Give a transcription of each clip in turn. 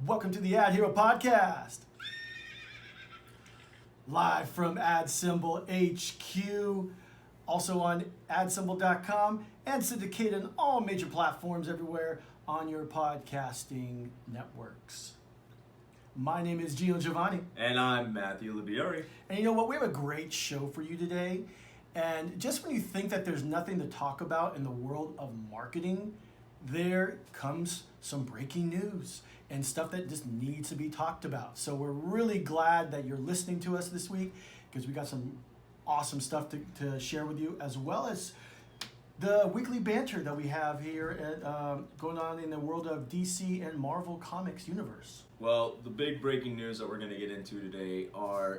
Welcome to the AdHero podcast. Live from AdSemble HQ, also on AdSemble.com and syndicated on all major platforms everywhere on your podcasting networks. My name is Gino Giovanni. And I'm Matthew Libieri. And you know what? We have a great show for you today. And just when you think that there's nothing to talk about in the world of marketing, there comes some breaking news and stuff that just needs to be talked about. So we're really glad that you're listening to us this week because we got some awesome stuff to share with you, as well as the weekly banter that we have here at, going on in the world of DC and Marvel Comics universe. Well, the big breaking news that we're going to get into today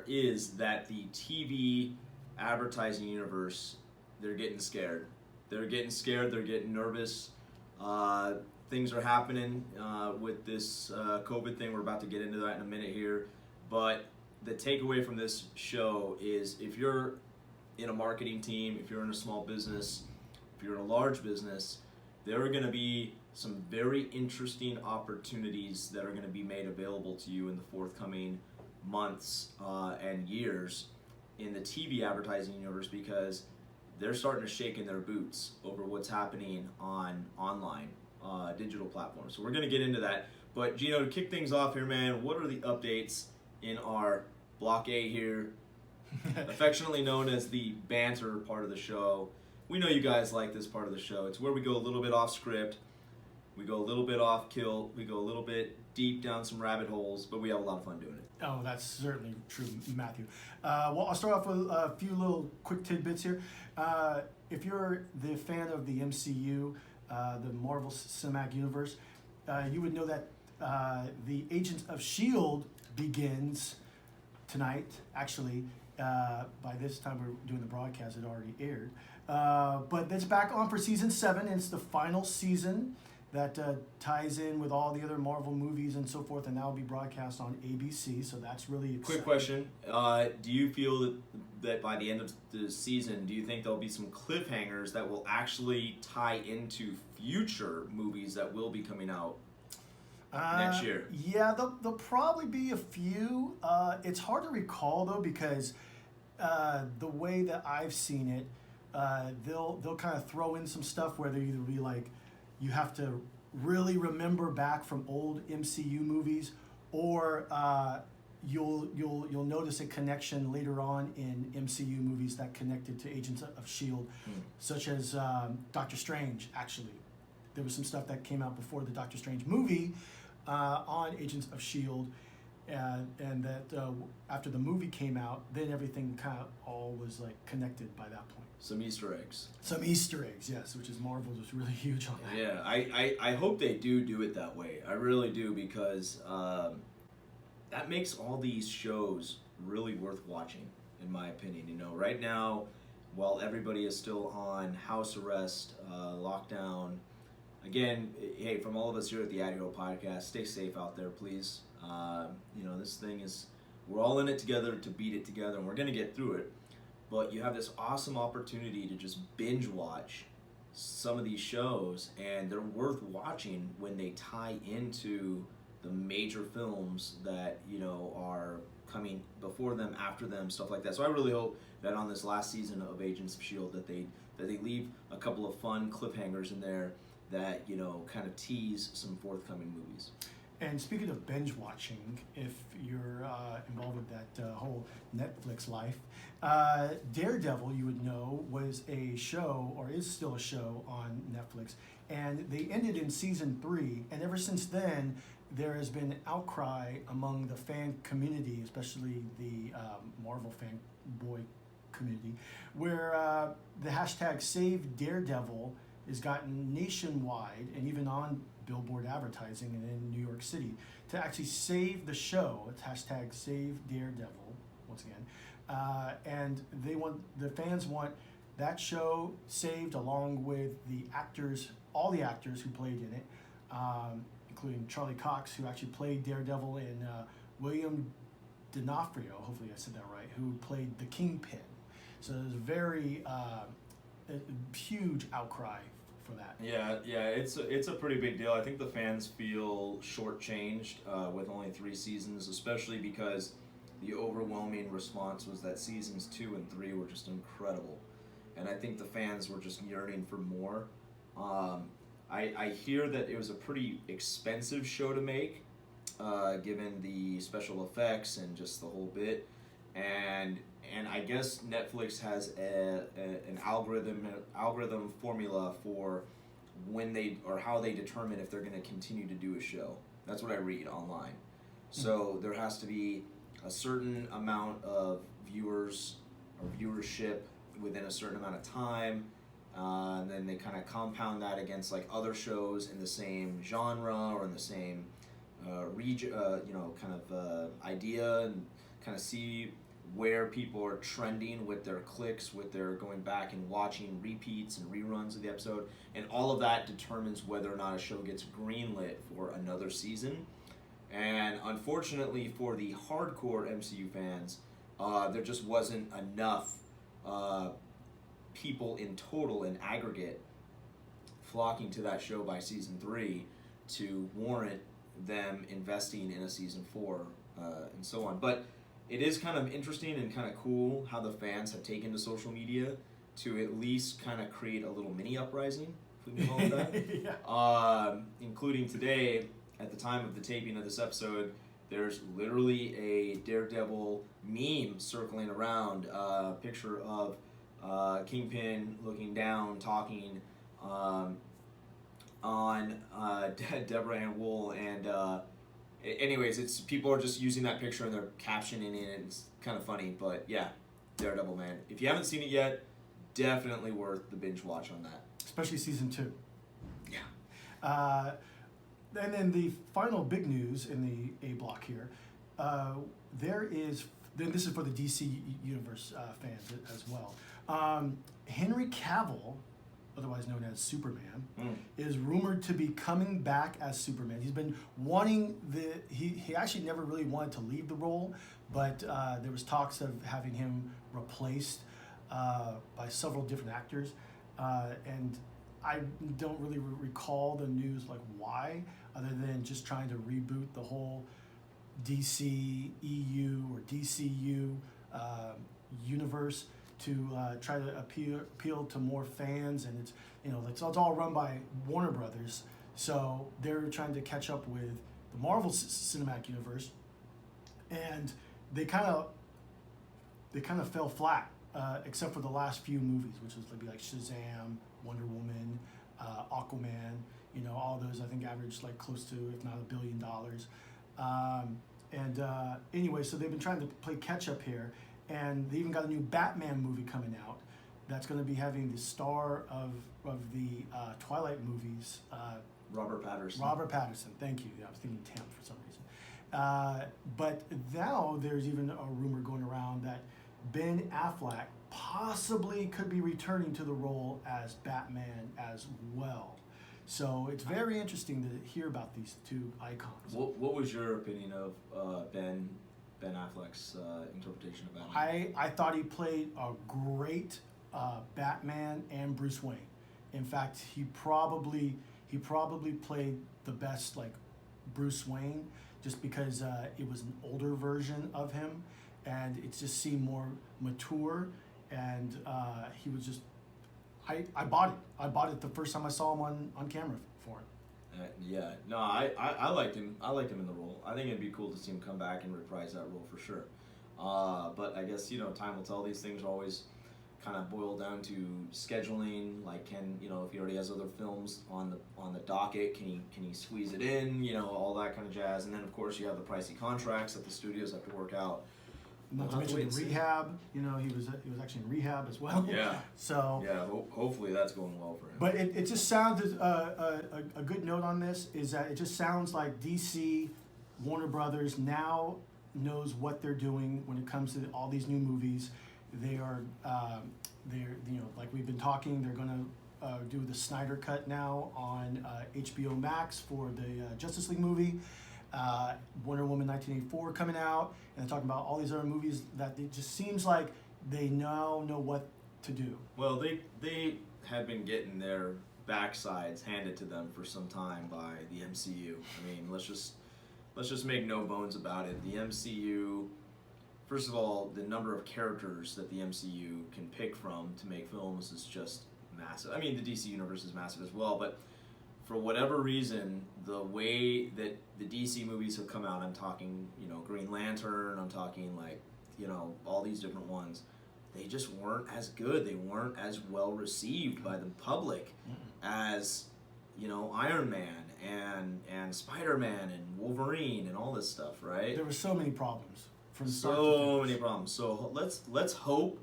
is that the TV advertising universe, they're getting scared. They're getting nervous. Things are happening with this COVID thing. We're about to get into that in a minute here. But the takeaway from this show is if you're in a marketing team, if you're in a small business, if you're in a large business, there are going to be some very interesting opportunities that are going to be made available to you in the forthcoming months and years in the TV advertising universe, because they're starting to shake in their boots over what's happening on online digital platforms. So we're going to get into that. But Gino, to kick things off here, man, what are the updates in our Block A here, affectionately known as the banter part of the show? We know you guys like this part of the show. It's where we go a little bit off script, we go a little bit off kilt, we go a little bit deep down some rabbit holes, but we have a lot of fun doing it. Oh, that's certainly true, Matthew. Well, I'll start off with a few little quick tidbits here. If you're the fan of the MCU, the Marvel Cinematic Universe, you would know that the Agents of S.H.I.E.L.D. begins tonight. Actually, by this time we're doing the broadcast, it already aired. But it's back on for season 7. It's the final season that ties in with all the other Marvel movies and so forth, and that will be broadcast on ABC, so that's really exciting. Quick question. Do you feel that by the end of the season, do you think there'll be some cliffhangers that will actually tie into future movies that will be coming out next year? Yeah, there'll probably be a few. It's hard to recall, though, because the way that I've seen it, they'll kind of throw in some stuff where they either be like, you have to really remember back from old MCU movies, or you'll notice a connection later on in MCU movies that connected to Agents of S.H.I.E.L.D., such as Doctor Strange. Actually, there was some stuff that came out before the Doctor Strange movie on Agents of S.H.I.E.L.D., and that after the movie came out, then everything kind of all was like connected by that point. Some Easter eggs. Some Easter eggs, yes, which is Marvel was really huge on that. Yeah, I hope they do it that way. I really do, because that makes all these shows really worth watching, in my opinion. You know, right now, while everybody is still on house arrest, lockdown, again, hey, from all of us here at the AdHero podcast, stay safe out there, please. You know, this thing is, we're all in it together to beat it together, and we're going to get through it. But you have this awesome opportunity to just binge watch some of these shows, and they're worth watching when they tie into the major films that, you know, are coming before them, after them, stuff like that. So I really hope that on this last season of Agents of S.H.I.E.L.D. that they leave a couple of fun cliffhangers in there that, you know, kind of tease some forthcoming movies. And speaking of binge watching, if you're involved with that whole Netflix life, Daredevil, you would know, was a show, or is still a show on Netflix, and they ended in season 3, and ever since then, there has been outcry among the fan community, especially the Marvel fanboy community, where the hashtag Save Daredevil has gotten nationwide and even on billboard advertising and in New York City to actually save the show. It's hashtag Save Daredevil once again, and the fans want that show saved, along with the actors, all the actors who played in it, including Charlie Cox, who actually played Daredevil, and William D'Onofrio, hopefully I said that right, who played the Kingpin. So there's a very huge outcry for that. Yeah, it's a pretty big deal. I think the fans feel shortchanged with only 3 seasons, especially because the overwhelming response was that seasons 2 and 3 were just incredible, and I think the fans were just yearning for more. I hear that it was a pretty expensive show to make, given the special effects and just the whole bit, and I guess Netflix has an algorithm formula for when they or how they determine if they're going to continue to do a show. That's what I read online. So there has to be a certain amount of viewers or viewership within a certain amount of time, and then they kind of compound that against like other shows in the same genre or in the same region, idea, and kind of see where people are trending with their clicks, with their going back and watching repeats and reruns of the episode, and all of that determines whether or not a show gets greenlit for another season. And unfortunately for the hardcore MCU fans, there just wasn't enough people in total, in aggregate, flocking to that show by season 3 to warrant them investing in a season 4 and so on. But it is kind of interesting and kind of cool how the fans have taken to social media to at least kind of create a little mini uprising, if we can call it that. Yeah. Including today, at the time of the taping of this episode, there's literally a Daredevil meme circling around, a picture of Kingpin looking down, talking on Deborah Ann Wool, and anyways, it's people are just using that picture and they're captioning it, and it's kind of funny. But yeah, Daredevil, man. If you haven't seen it yet, definitely worth the binge watch on that. Especially season 2. Yeah. And then the final big news in the A block here, this is for the DC Universe fans as well. Henry Cavill, otherwise known as Superman, is rumored to be coming back as Superman. He's been wanting he actually never really wanted to leave the role, but there was talks of having him replaced by several different actors, and I don't really recall the news like why, other than just trying to reboot the whole DC EU or DCU universe to try to appeal to more fans, and it's all run by Warner Brothers, so they're trying to catch up with the Marvel Cinematic Universe, and they kind of fell flat, except for the last few movies, which was maybe like Shazam, Wonder Woman, Aquaman. All those I think averaged like close to, if not $1 billion. Anyway, so they've been trying to play catch up here, and they even got a new Batman movie coming out that's going to be having the star of the Twilight movies, Robert Pattinson. Robert Pattinson, thank you. I was thinking Tim for some reason. But now there's even a rumor going around that Ben Affleck possibly could be returning to the role as Batman as well. So it's very interesting to hear about these two icons. What was your opinion of Ben Affleck's interpretation of Batman? I thought he played a great Batman and Bruce Wayne. In fact, he probably played the best like Bruce Wayne, just because it was an older version of him, and it just seemed more mature, and he was just. I bought it. I bought it the first time I saw him on camera for it. Yeah, no, I liked him. I liked him in the role. I think it'd be cool to see him come back and reprise that role for sure. But I guess time will tell. These things always kind of boil down to scheduling. Like, if he already has other films on the docket, can he squeeze it in? All that kind of jazz. And then of course you have the pricey contracts that the studios have to work out. Not to mention rehab. He was actually in rehab as well. Yeah. So yeah, hopefully that's going well for him. But it just sounded a good note on this is that it just sounds like DC, Warner Brothers now knows what they're doing when it comes to all these new movies. They're like we've been talking. They're gonna do the Snyder Cut now on HBO Max for the Justice League movie. Wonder Woman 1984 coming out, and they're talking about all these other movies that it just seems like they now know what to do. Well, they had been getting their backsides handed to them for some time by the MCU. I mean, let's just make no bones about it. The MCU, first of all, the number of characters that the MCU can pick from to make films is just massive. I mean, the DC universe is massive as well, but for whatever reason, the way that the DC movies have come out, I'm talking, Green Lantern, I'm talking like, all these different ones, they just weren't as good. They weren't as well received by the public as, Iron Man and Spider-Man and Wolverine and all this stuff, right? There were so many problems from start to So finish. many problems. So let's hope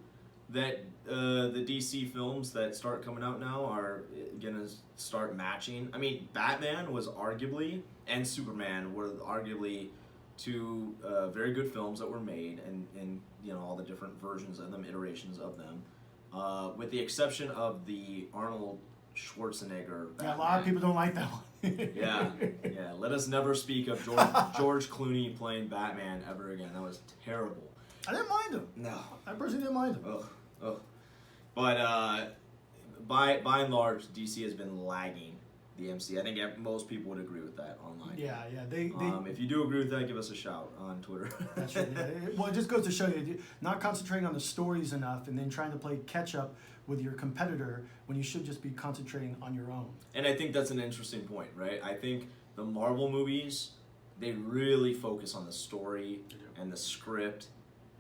that the DC films that start coming out now are gonna start matching. I mean, Batman was arguably, and Superman were arguably two very good films that were made, and all the different versions of them, iterations of them, with the exception of the Arnold Schwarzenegger Batman. Yeah, a lot of people don't like that one. Yeah. Let us never speak of George Clooney playing Batman ever again. That was terrible. I didn't mind him. No. I personally didn't mind him. Ugh. But by and large, DC has been lagging the MC. I think most people would agree with that online. Yeah. They If you do agree with that, give us a shout on Twitter. That's right. Yeah. Well, it just goes to show you, not concentrating on the stories enough and then trying to play catch up with your competitor when you should just be concentrating on your own. And I think that's an interesting point, right? I think the Marvel movies, they really focus on the story and the script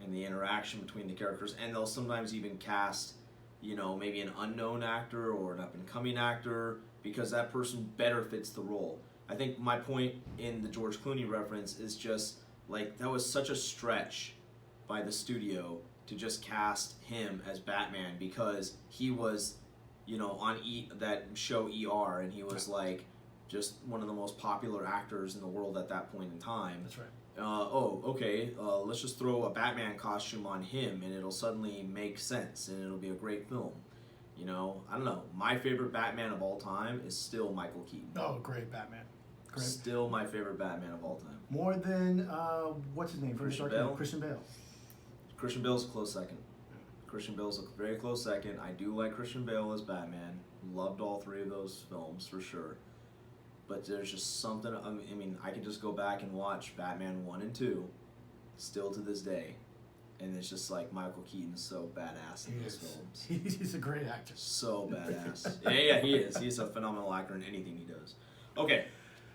and the interaction between the characters, and they'll sometimes even cast, maybe an unknown actor or an up-and-coming actor because that person better fits the role. I think my point in the George Clooney reference is just, like, that was such a stretch by the studio to just cast him as Batman because he was, on that show ER, and he was, like, just one of the most popular actors in the world at that point in time. That's right. Let's just throw a Batman costume on him and it'll suddenly make sense and it'll be a great film. I don't know. My favorite Batman of all time is still Michael Keaton. Oh, great Batman. Great. Still my favorite Batman of all time. More than, what's his name? Christian Bale? Christian Bale. Christian Bale's a close second. Christian Bale's a very close second. I do like Christian Bale as Batman. Loved all three of those films for sure. But there's just something, I can just go back and watch Batman 1 and 2 still to this day. And it's just like Michael Keaton's so badass in those films. He's a great actor. So badass. Yeah, he is. He's a phenomenal actor in anything he does. Okay.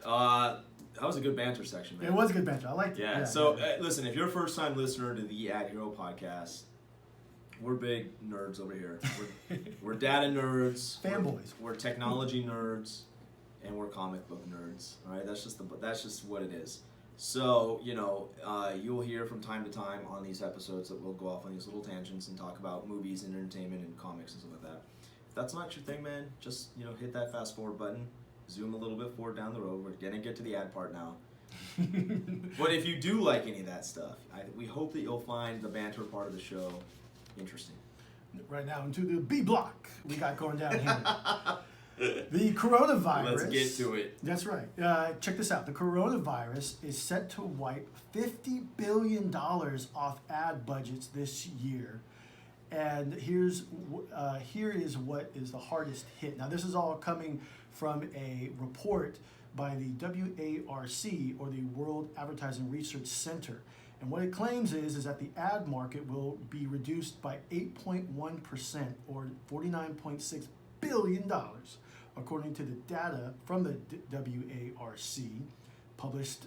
That was a good banter section, man. It was a good banter. I liked it. Yeah. Listen, if you're a first-time listener to the AdHero podcast, we're big nerds over here. We're data nerds. Fanboys. We're technology nerds. And we're comic book nerds, all right? That's just what it is. So, you'll hear from time to time on these episodes that we'll go off on these little tangents and talk about movies and entertainment and comics and stuff like that. If that's not your thing, man, just, hit that fast forward button, zoom a little bit forward down the road. We're going to get to the ad part now. But if you do like any of that stuff, we hope that you'll find the banter part of the show interesting. Right now into the B block we got going down here. The coronavirus. Let's get to it. That's right. Check this out. The coronavirus is set to wipe $50 billion off ad budgets this year. And here is what is the hardest hit. Now, this is all coming from a report by the WARC, or the World Advertising Research Center. And what it claims is that the ad market will be reduced by 8.1%, or $49.6 billion, according to the data from the WARC, published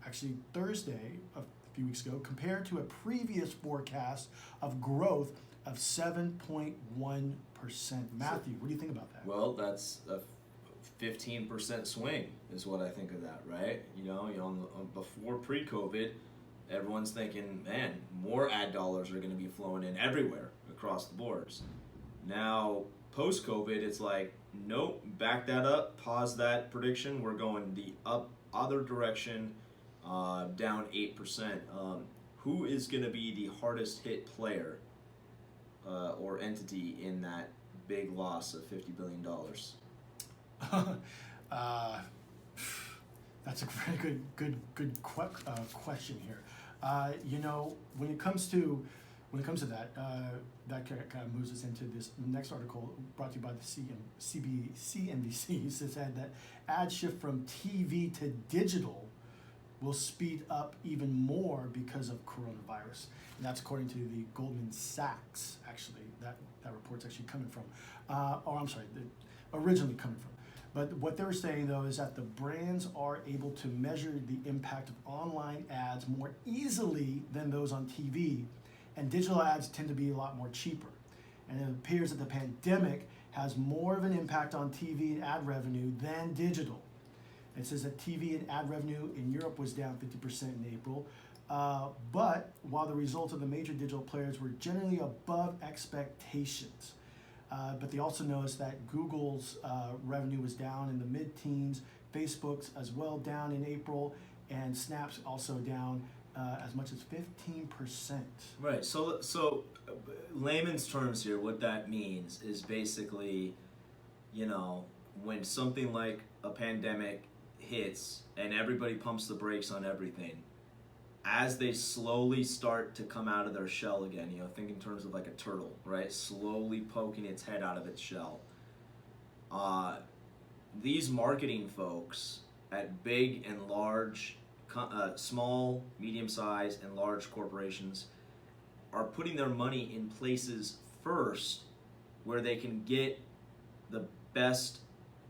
actually Thursday, a few weeks ago, compared to a previous forecast of growth of 7.1%. Matthew, what do you think about that? Well, that's a 15% swing is what I think of that, right? Before pre-COVID, everyone's thinking, man, more ad dollars are going to be flowing in everywhere across the boards. Now, post-COVID, it's like, nope, back that up, pause that prediction. We're going the other direction, down 8%. Who is going to be the hardest hit player or entity in that big loss of $50 billion? That's a very good question here. When it comes to when it comes to that, that kind of moves us into this next article brought to you by the CNBC. It said that ad shift from TV to digital will speed up even more because of coronavirus. And that's according to the Goldman Sachs, actually, that report's actually coming from. Originally coming from. But what they were saying, though, is that the brands are able to measure the impact of online ads more easily than those on TV, and digital ads tend to be a lot more cheaper. And it appears that the pandemic has more of an impact on TV and ad revenue than digital. It says that TV and ad revenue in Europe was down 50% in April, but while the results of the major digital players were generally above expectations. But they also noticed that Google's revenue was down in the mid-teens, Facebook's as well down in April, and Snap's also down as much as 15%. Right. So layman's terms here, what that means is basically, when something like a pandemic hits and everybody pumps the brakes on everything, as they slowly start to come out of their shell again, think in terms of like a turtle, right? Slowly poking its head out of its shell. These marketing folks at big and large, small, medium-sized, and large corporations are putting their money in places first where they can get the best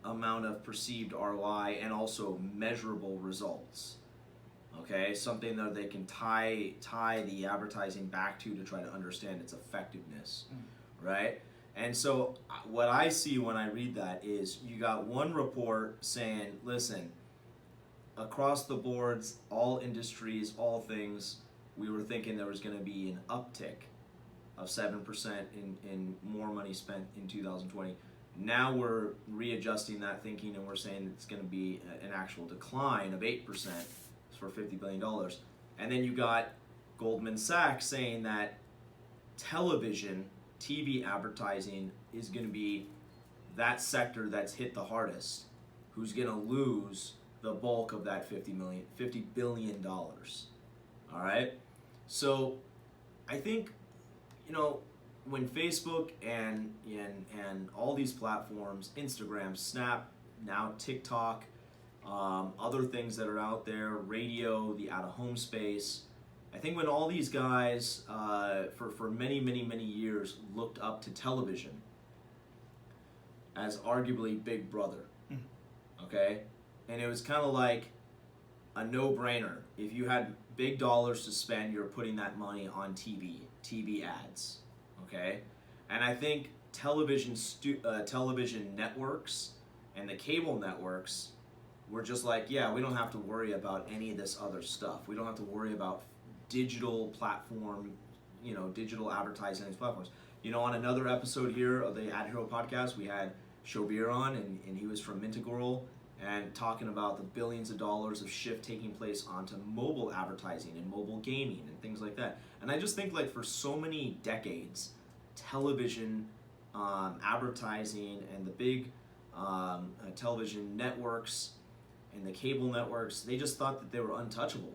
amount of perceived ROI and also measurable results. Okay, something that they can tie the advertising back to try to understand its effectiveness, right? And so what I see when I read that is you got one report saying, listen, across the boards, all industries, all things, we were thinking there was going to be an uptick of 7% in more money spent in 2020. Now we're readjusting that thinking and we're saying it's going to be an actual decline of 8%. For $50 billion. And then you got Goldman Sachs saying that TV advertising is going to be that sector that's hit the hardest, who's going to lose the bulk of that $50 billion. All right? So I think, when Facebook and all these platforms, Instagram, Snap, now TikTok, other things that are out there, radio, the out-of-home space. I think when all these guys, for many, many, many years, looked up to television as arguably Big Brother, okay? And it was kind of like a no-brainer. If you had big dollars to spend, you're putting that money on TV ads, okay? And I think television networks and the cable networks we're just like, we don't have to worry about any of this other stuff. We don't have to worry about digital platform, digital advertising on these platforms. On another episode here of the AdHero podcast, we had Shobir on, and he was from Mintigirl, and talking about the billions of dollars of shift taking place onto mobile advertising and mobile gaming and things like that. And I just think, like, for so many decades, television, advertising, and the big television networks and the cable networks, they just thought that they were untouchable.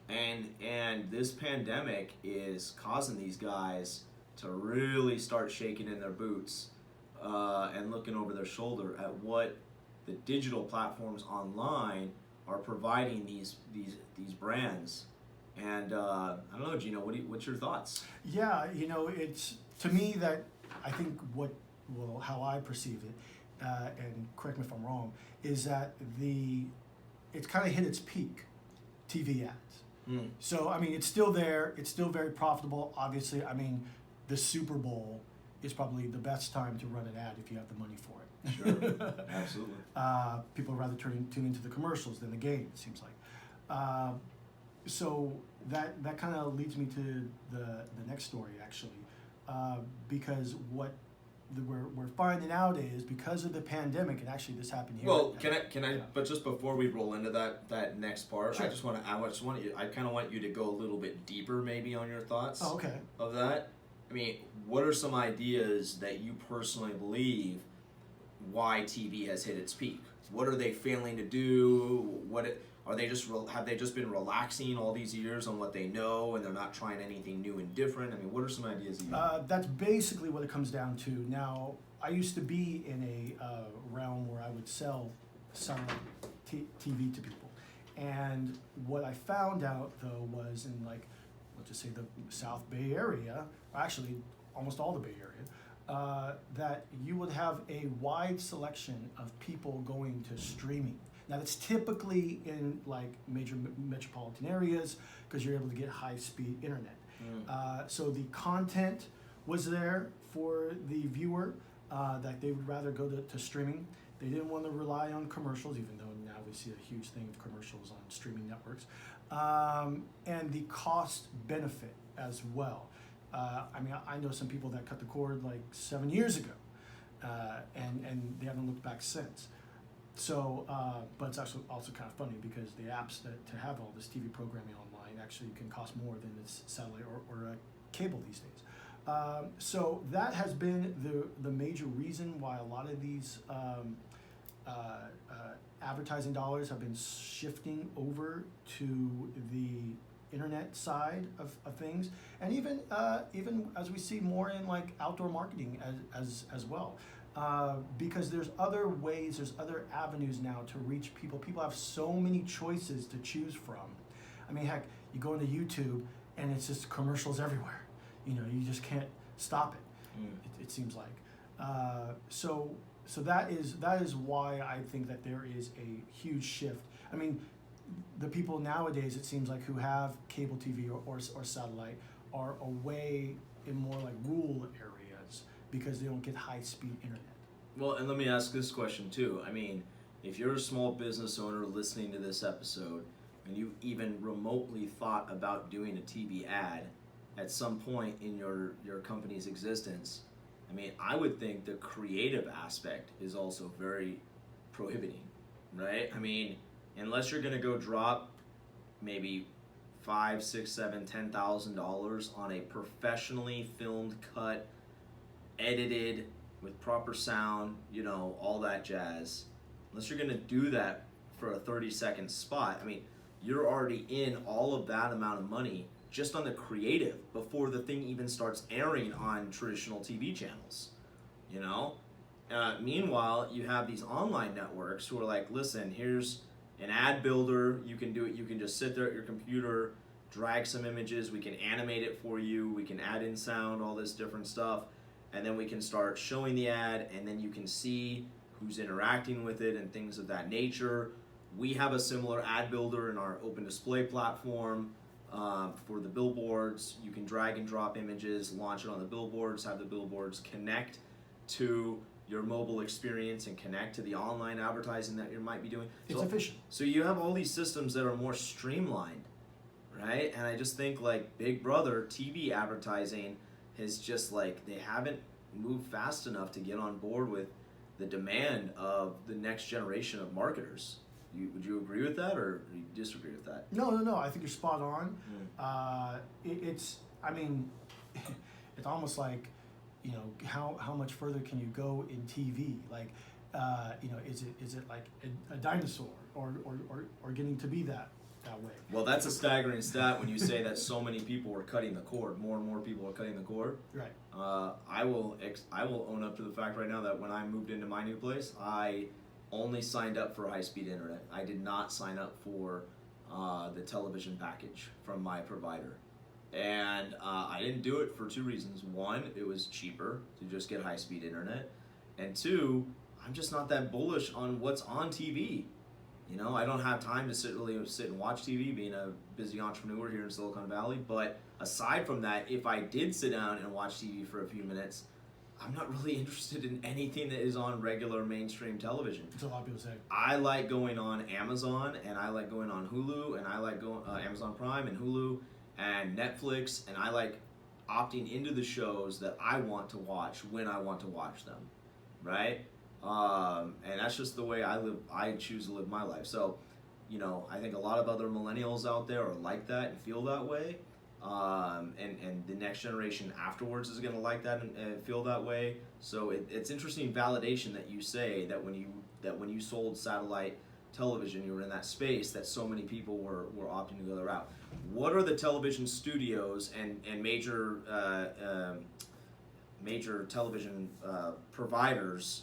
And this pandemic is causing these guys to really start shaking in their boots and looking over their shoulder at what the digital platforms online are providing these brands. And I don't know, Gino, what's your thoughts? Yeah, it's, to me, that I think how I perceive it, and correct me if I'm wrong, is that it's kind of hit its peak, TV ads. So, it's still there. It's still very profitable. Obviously, the Super Bowl is probably the best time to run an ad if you have the money for it. Sure, absolutely. People rather tune into the commercials than the game, it seems like. So that kind of leads me to the next story, actually, because what we're finding out is because of the pandemic, and actually this happened here. Well, can I? But just before we roll into that next part, sure. I kind of want you to go a little bit deeper, maybe, on your thoughts. Oh, okay. Of that. What are some ideas that you personally believe why TV has hit its peak. What are they failing to do? Are they have they just been relaxing all these years on what they know, and they're not trying anything new and different? I mean, what are some ideas you have? That's basically what it comes down to. Now, I used to be in a realm where I would sell TV to people, and what I found out though was in, like, let's just say the South Bay Area, actually almost all the Bay Area, that you would have a wide selection of people going to streaming. Now that's typically in like major metropolitan areas because you're able to get high-speed internet. So the content was there for the viewer that they would rather go to streaming. They didn't want to rely on commercials, even though now we see a huge thing of commercials on streaming networks. And the cost benefit as well. I mean, I know some people that cut the cord like 7 years ago, and they haven't looked back since. So, but it's actually also kind of funny because the apps to have all this TV programming online actually can cost more than its satellite or cable these days. So that has been the major reason why a lot of these advertising dollars have been shifting over to the internet side of things, and even as we see more in like outdoor marketing as well. Because there's other ways, there's other avenues now to reach people. People have so many choices to choose from. I mean, heck, you go into YouTube and it's just commercials everywhere. You know, you just can't stop it. It seems like. So that is why I think that there is a huge shift. I mean, the people nowadays, it seems like, who have cable TV or satellite are away in more like rural areas because they don't get high-speed internet. Well, and let me ask this question too. I mean, if you're a small business owner listening to this episode and you even remotely thought about doing a TV ad at some point in your company's existence, I mean, I would think the creative aspect is also very prohibiting, right? I mean, unless you're gonna go drop maybe $5, $6, $7, $10,000 on a professionally filmed cut, edited with proper sound, you know, all that jazz. Unless you're gonna do that for a 30-second spot, I mean, you're already in all of that amount of money just on the creative before the thing even starts airing on traditional TV channels, you know? Meanwhile, you have these online networks who are like, listen, here's an ad builder, you can do it, you can just sit there at your computer, drag some images, we can animate it for you, we can add in sound, all this different stuff, and then we can start showing the ad, and then you can see who's interacting with it and things of that nature. We have a similar ad builder in our open display platform for the billboards. You can drag and drop images, launch it on the billboards, have the billboards connect to your mobile experience and connect to the online advertising that you might be doing. It's efficient. So you have all these systems that are more streamlined, right? And I just think like Big Brother TV advertising is just like, they haven't moved fast enough to get on board with the demand of the next generation of marketers. Would you agree with that, or do you disagree with that? No. I think you're spot on. I mean, it's almost like, you know, how much further can you go in TV? Like, you know, is it like a dinosaur or getting to be that way? Well, that's a staggering stat when you say that so many people were cutting the cord. More and more people are cutting the cord. Right. I will own up to the fact right now that when I moved into my new place, I only signed up for high-speed internet. I did not sign up for the television package from my provider. And I didn't do it for two reasons. One, it was cheaper to just get high-speed internet. And two, I'm just not that bullish on what's on TV. You know, I don't have time to sit and watch TV, being a busy entrepreneur here in Silicon Valley. But aside from that, if I did sit down and watch TV for a few minutes, I'm not really interested in anything that is on regular mainstream television. That's a lot of people say. I like going on Amazon, and I like going on Hulu, and I like going Amazon Prime and Hulu and Netflix, and I like opting into the shows that I want to watch when I want to watch them, right? And that's just the way I live. I choose to live my life. So, you know, I think a lot of other millennials out there are like that and feel that way. and the next generation afterwards is going to like that and feel that way. So it's interesting validation that you say that when you sold satellite television, you were in that space, that so many people were opting to go the route. What are the television studios and major television providers?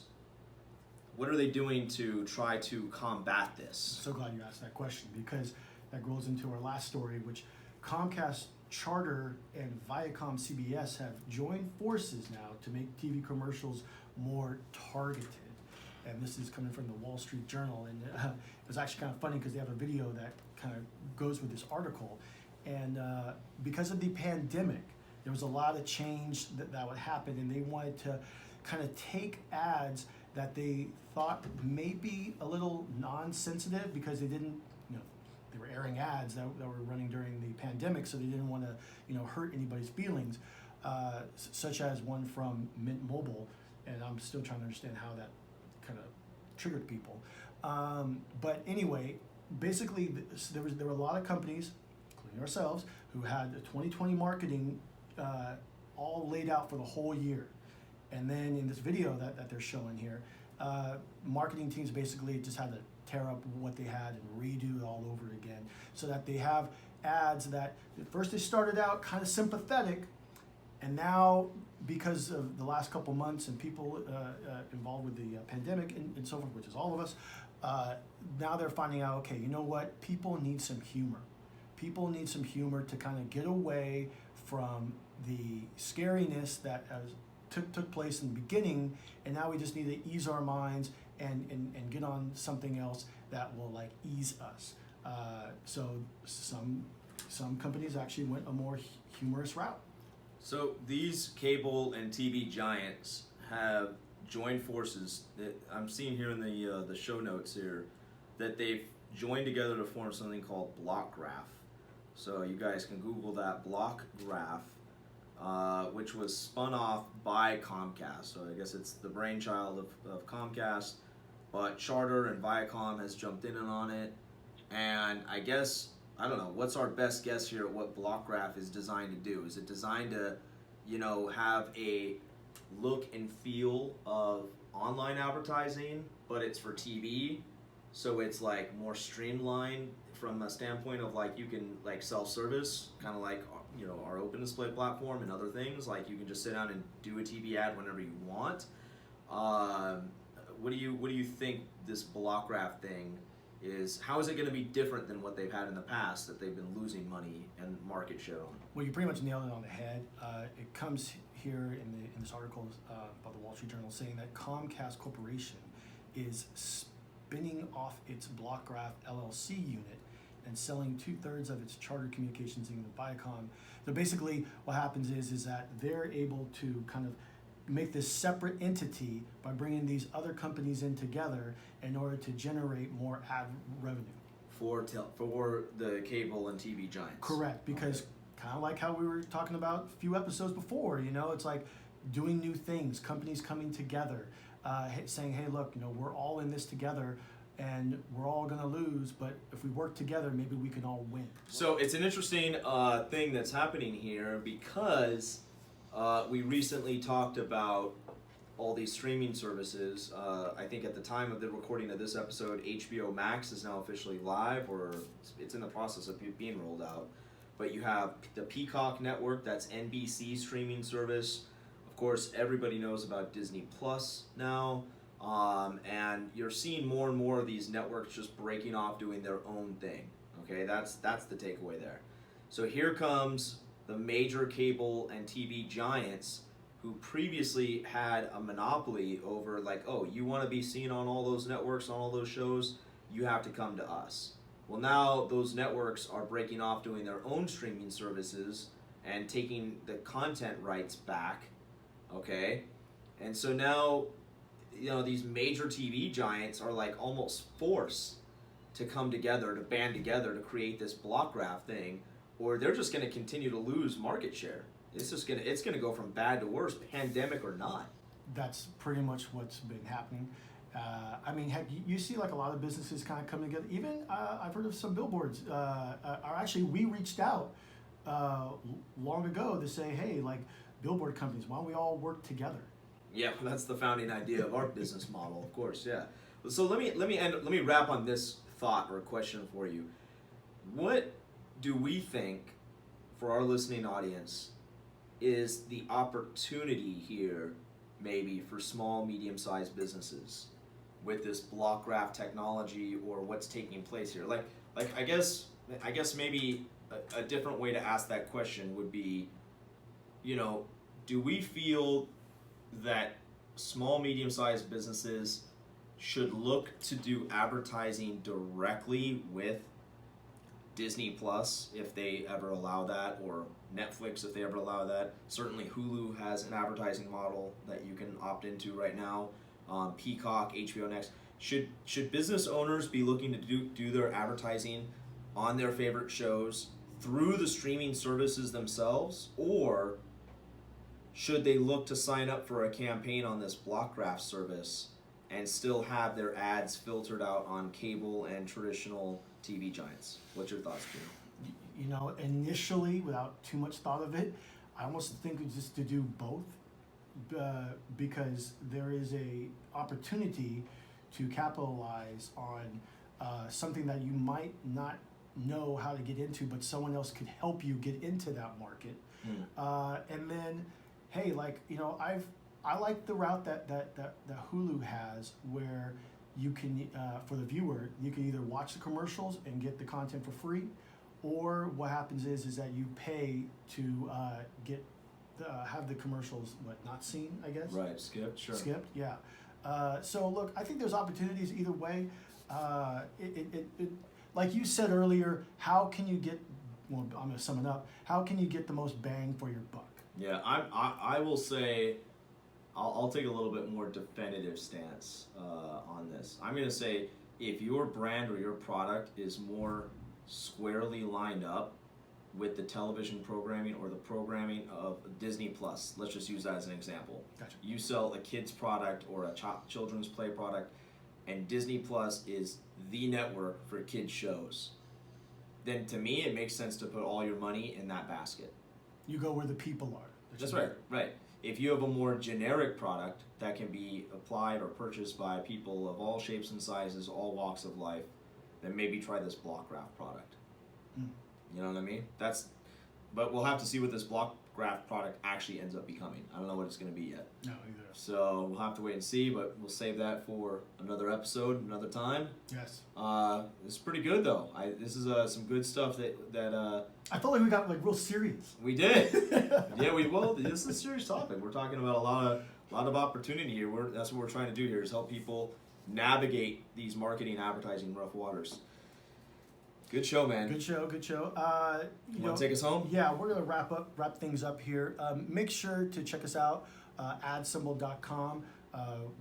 What are they doing to try to combat this? So glad you asked that question, because that grows into our last story, which Comcast Charter and Viacom CBS have joined forces now to make TV commercials more targeted. And this is coming from the Wall Street Journal, and it was actually kind of funny because they have a video that kind of goes with this article. And because of the pandemic, there was a lot of change that would happen, and they wanted to kind of take ads that they thought may be a little non-sensitive, because they didn't, they were airing ads that were running during the pandemic, so they didn't want to, hurt anybody's feelings, such as one from Mint Mobile, and I'm still trying to understand how that kind of triggered people. But anyway, basically, there were a lot of companies, including ourselves, who had the 2020 marketing all laid out for the whole year. And then in this video that they're showing here, marketing teams basically just had to tear up what they had and redo it all over again, so that they have ads that at first they started out kind of sympathetic, and now, because of the last couple months and people involved with the pandemic and so forth, which is all of us, now they're finding out, okay, you know what? People need some humor. People need some humor to kind of get away from the scariness that took place in the beginning, and now we just need to ease our minds and get on something else that will like ease us. So some companies actually went a more humorous route. So these cable and TV giants have joined forces. That I'm seeing here in the show notes here that they've joined together to form something called Block Graph. So you guys can Google that, Block Graph, which was spun off by Comcast. So I guess it's the brainchild of Comcast, but Charter and Viacom has jumped in on it. And I guess, I don't know, what's our best guess here at what Block Graph is designed to do? Is it designed to, have a look and feel of online advertising, but it's for TV? So it's like more streamlined from a standpoint of like you can like self-service, kind of like our open display platform and other things. Like you can just sit down and do a TV ad whenever you want. What do you think this Block Graph thing is? How is it going to be different than what they've had in the past that they've been losing money and market share on? Well, you pretty much nailed it on the head. It comes here in this article by the Wall Street Journal, saying that Comcast Corporation is spinning off its Block Graph LLC unit and selling 2/3 of its Charter Communications into Viacom. So basically, what happens is that they're able to kind of make this separate entity by bringing these other companies in together in order to generate more ad revenue. For the cable and TV giants. Correct, because kind of like how we were talking about a few episodes before, it's like doing new things, companies coming together, saying, hey, look, we're all in this together, and we're all going to lose, but if we work together, maybe we can all win. So it's an interesting thing that's happening here, because we recently talked about all these streaming services. I think at the time of the recording of this episode, HBO Max is now officially live, or it's in the process of being rolled out. But you have the Peacock network, that's NBC streaming service. Of course, everybody knows about Disney Plus now. And you're seeing more and more of these networks just breaking off, doing their own thing. Okay, that's the takeaway there. So here comes the major cable and TV giants who previously had a monopoly over, like, oh, you want to be seen on all those networks, on all those shows, you have to come to us. Well, now those networks are breaking off, doing their own streaming services and taking the content rights back, okay? And so now, these major TV giants are like almost forced to come together, to band together to create this Block Graph thing, or they're just going to continue to lose market share. It's going to go from bad to worse, pandemic or not. That's pretty much what's been happening. Heck, you see like a lot of businesses kind of coming together. Even I've heard of some billboards. We reached out long ago to say, hey, like billboard companies, why don't we all work together? Yeah, that's the founding idea of our business model, of course. Yeah. So let me wrap on this thought or question for you. What do we think, for our listening audience, is the opportunity here, maybe for small, medium-sized businesses, with this block graph technology or what's taking place here? Like I guess maybe a different way to ask that question would be, do we feel that small, medium-sized businesses should look to do advertising directly with Disney Plus if they ever allow that, or Netflix if they ever allow that? Certainly Hulu has an advertising model that you can opt into right now. Peacock, HBO Next. Should business owners be looking to do their advertising on their favorite shows through the streaming services themselves, or should they look to sign up for a campaign on this block graph service and still have their ads filtered out on cable and traditional TV giants? What's your thoughts, Gino? Initially, without too much thought of it, I almost think it's just to do both, because there is a opportunity to capitalize on something that you might not know how to get into, but someone else could help you get into that market. And then, hey, I like the route that Hulu has, where you can, for the viewer, you can either watch the commercials and get the content for free, or what happens is that you pay to have the commercials not seen, I guess. Right, skipped, sure. Skipped, yeah. So look, I think there's opportunities either way. Like you said earlier, how can you get? Well, I'm gonna sum it up. How can you get the most bang for your buck? Yeah, I will say, I'll take a little bit more definitive stance on this. I'm going to say, if your brand or your product is more squarely lined up with the television programming or the programming of Disney Plus, let's just use that as an example. Gotcha. You sell a kid's product or a children's play product, and Disney Plus is the network for kids shows, then to me it makes sense to put all your money in that basket. You go where the people are. That's right, right. If you have a more generic product that can be applied or purchased by people of all shapes and sizes, all walks of life, then maybe try this block graph product. You know what I mean? But we'll have to see what this block graph product actually ends up becoming. I don't know what it's going to be yet. No, either. So we'll have to wait and see, but we'll save that for another episode, another time. Yes. It's pretty good though. This is some good stuff that I felt like we got real serious. We did. Yeah, this is a serious topic. We're talking about a lot of opportunity here. That's what we're trying to do here, is help people navigate these marketing, advertising rough waters. Good show, man. Good show. You want to take us home? Yeah, we're gonna wrap things up here. Make sure to check us out, AdSemble.com.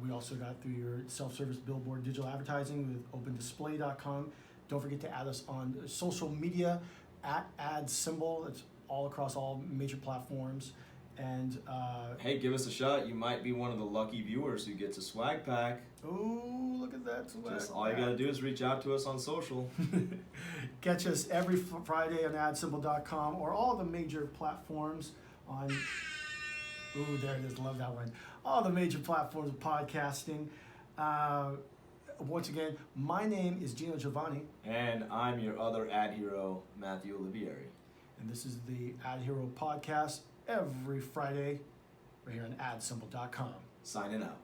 We also got through your self-service billboard digital advertising with OpenDisplay.com. Don't forget to add us on social media at AdSemble. It's all across all major platforms. And hey, give us a shot. You might be one of the lucky viewers who gets a swag pack. Ooh, look at that swag. Just all you gotta do is reach out to us on social. Catch us every Friday on AdSemble.com or all the major platforms on. Ooh, there it is. Love that one. All the major platforms of podcasting. Once again, my name is Gino Giovanni. And I'm your other AdHero, Matthew Olivieri. And this is the AdHero podcast every Friday right here on AdSemble.com. Signing out.